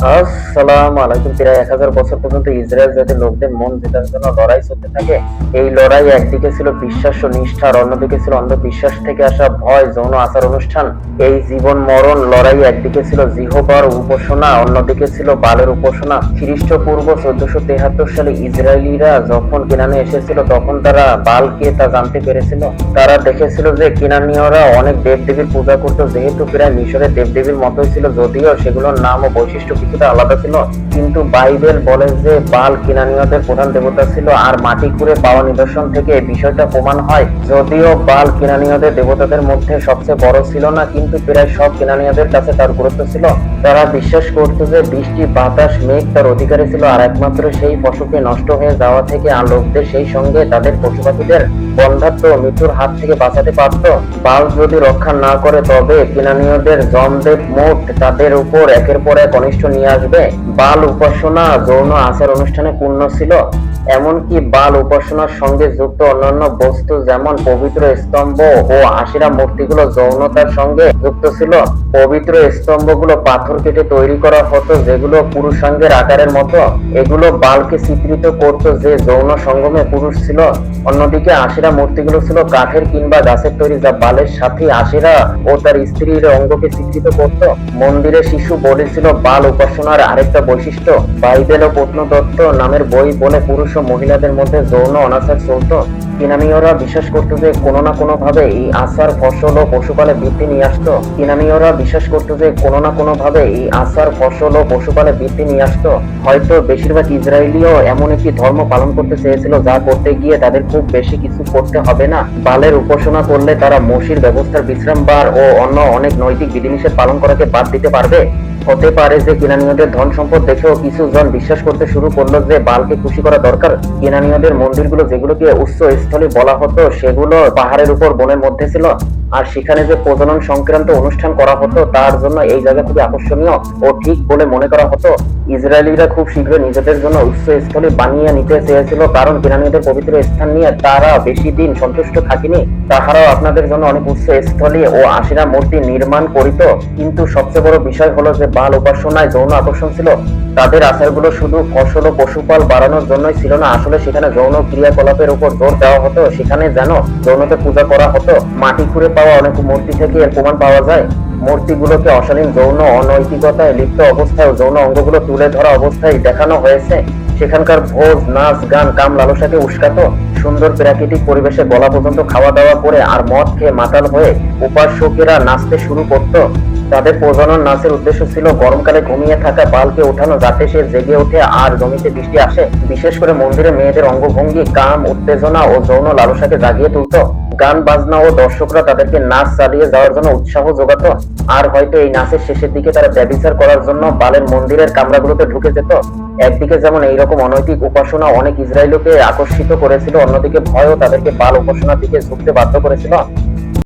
আসসালামু আলাইকুম। প্রায় 1000 বছর পর্যন্ত ইসরায়েল জাতির লোকদের মন জেতার জন্য লড়াই চলতে থাকে। এই লড়াই একদিকে ছিল বিশ্বাস ও নিষ্ঠা, আর অন্যদিকে ছিল অন্ধবিশ্বাস থেকে আসা ভয়, যৌন আচার অনুষ্ঠান। এই জীবন মরণ লড়াই একদিকে ছিল জিহোবার উপাসনা, অন্যদিকে ছিল বালের উপাসনা। খ্রিস্টপূর্ব 1473 সালে ইসরায়েলিরা যখন কেনানে এসেছিল, তখন তারা বালকে তা জানতে পেরেছিল। তারা দেখেছিল যে কেনানীয়রা অনেক দেবদেবীর পূজা করত, যেহেতু প্রায় মিশরের দেবদেবীর মতোই ছিল, যদিও সেগুলোর নাম ও বৈশিষ্ট্য কিছুটা আলাদা ছিল। কিন্তু বাইবেল বলে যে বাল কেনানীয়দের প্রধান দেবতা ছিল, আর মাটি খুঁড়ে পাওয়া নিদর্শন থেকে এই বিষয়টা প্রমাণ হয়। যদিও বাল কেনানীয়দের দেবতাদের মধ্যে সবচেয়ে বড় ছিল না, কিন্তু প্রায় সব কেনানীয়দের কাছে তার গুরুত্ব ছিল। তারা বিশ্বাস করত যে বৃষ্টি, বাতাস, মেঘ তার অধিকারী ছিল, আর একমাত্র সেই ফসলকে নষ্ট হয়ে যাওয়া থেকে আর লোকদের, সেই সঙ্গে তাদের পশু পাখিদের বন্ধ্যাত্ব ও মৃত্যুর হাত থেকে বাঁচাতে পারত। বাল যদি রক্ষা না করে, তবে কেনানীয়দের যমদেব মোট তাদের উপর একের পর এক অনিষ্ট নিয়ে আসবে। বাল উপাসনা যৌন আচার অনুষ্ঠানে পূর্ণ ছিল। এমনকি বাল উপাসনার সঙ্গে যুক্ত অন্যান্য বস্তু যেমন পবিত্র স্তম্ভ ও আশিরা মূর্তিগুলো যৌনতার সঙ্গে যুক্ত ছিল। পবিত্র স্তম্ভগুলো পাথর কেটে তৈরি করা হতো, যেগুলো পুরুষাঙ্গের আকারের মতো। এগুলো বালকে চিত্রিত করত যে যৌন সঙ্গমে পুরুষ ছিল। অন্যদিকে আশিরা মূর্তিগুলো ছিল কাঠের কিংবা গাছের তৈরি, যা বালের সাথে আশিরা ও তার স্ত্রীর অঙ্গকে চিত্রিত করত। মন্দিরে শিশু বলি ছিল বাল উপাসনার আরেকটা বৈশিষ্ট্য। বাইবেল ও প্রত্নতত্ত্ব নামের বই বলে পুরুষ ও মহিলাদের মধ্যে যৌন অনাচার চলত। কেনানীয়রা বিশ্বাস করত যে কোনো না কোনো ভাবে এই আচার ফসল ও পশুপালে বৃদ্ধি নিয়ে আসতো। কেনানীয়রা বিশ্বাস করত যে কোনো না কোনো ভাবে এই আচার ফসল ও পশুপালে বৃদ্ধি নিয়ে আসতো। হয়তো বেশিরভাগ ইসরায়েলিও এমন একটি ধর্ম পালন করতে চেয়েছিল, যা করতে গিয়ে তাদের খুব বেশি কিছু করতে হবে না। বালের উপাসনা করলে তারা মসির ব্যবস্থার বিশ্রামবার ও অন্য অনেক নৈতিক বিধিনিষেধ পালন করাকে বাদ দিতে পারবে। হতে পারে যে কেনানীয়দের ধন সম্পদ দেখেও কিছু জন বিশ্বাস করতে শুরু করলো যে বালকে খুশি করা দরকার। কেনানীয়দের মন্দিরগুলো, যেগুলোকে উচ্চ স্থলে বলা হতো, সেগুলো পাহাড়ের উপর বনের মধ্যে ছিল। আর সেখানে যে প্রজনন সংক্রান্ত অনুষ্ঠান করা হতো, তার জন্য এই জায়গা খুবই আকর্ষণীয় ও ঠিক বলে মনে করা হতো। ইসরায়েলিরা খুব শীঘ্র নিজেদের জন্য উচ্চ স্থলে বানিয়ে নিতে চেয়েছিল, কারণ কেনানীয়দের পবিত্র স্থান নিয়ে তারা বেশি দিন সন্তুষ্ট থাকেনি। তাহারাও আপনাদের জন্য অনেক উচ্চ স্থলে ও আশিরা মূর্তি নির্মাণ করিত। কিন্তু সবচেয়ে বড় বিষয় হলো যে বাল উপাসনায় যৌন আকর্ষণ ছিল। তাদের আচারগুলো শুধু ফসল ও পশুপাল বাড়ানোর জন্যই ছিল না, আসলে সেখানে যৌন ক্রিয়াকলাপের উপর জোর দেওয়া হতো। সেখানে যেন যৌনতে পূজা করা হতো। মাটি খুঁড়ে পাওয়া অনেক মূর্তি থেকে এর প্রমাণ পাওয়া যায়। মূর্তিগুলোকে অশালীন যৌন অনৈতিকতায় লিপ্ত অবস্থায় যৌন অঙ্গগুলো তুলে ধরা অবস্থায় দেখানো হয়েছে। সেখানকার ভোজ, নাচ, গান কাম লালসাকে উস্কাতো। সুন্দর প্রাকৃতিক পরিবেশে গলা পর্যন্ত খাওয়া দাওয়া করে আর মদ খেয়ে মাতাল হয়ে উপাসকেরা নাচতে শুরু করত। তাদের প্রজনন নাচের উদ্দেশ্য ছিল গরমকালে ঘুমিয়ে থাকা বালকে ওঠানো, যাতে সে জেগে ওঠে আর জমিতে বৃষ্টি আসে। বিশেষ করে মন্দিরে মেয়েদের অঙ্গভঙ্গি কাম, উত্তেজনা ও যৌন লালসাকে জাগিয়ে তুলত। গান বাজনা ও দর্শকরা তাদেরকে নাচ চালিয়ে যাওয়ার জন্য উৎসাহ যোগাতো। আর হয়তো এই নাচের শেষের দিকে তারা ব্যভিচার করার জন্য বালের মন্দিরের কামরাগুলোতে ঢুকে যেত। একদিকে যেমন এইরকম অনৈতিক উপাসনা অনেক ইসরায়েলকে আকর্ষিত করেছিল, অন্যদিকে ভয়ও তাদেরকে বাল উপাসনার দিকে ঝুঁকতে বাধ্য করেছিল।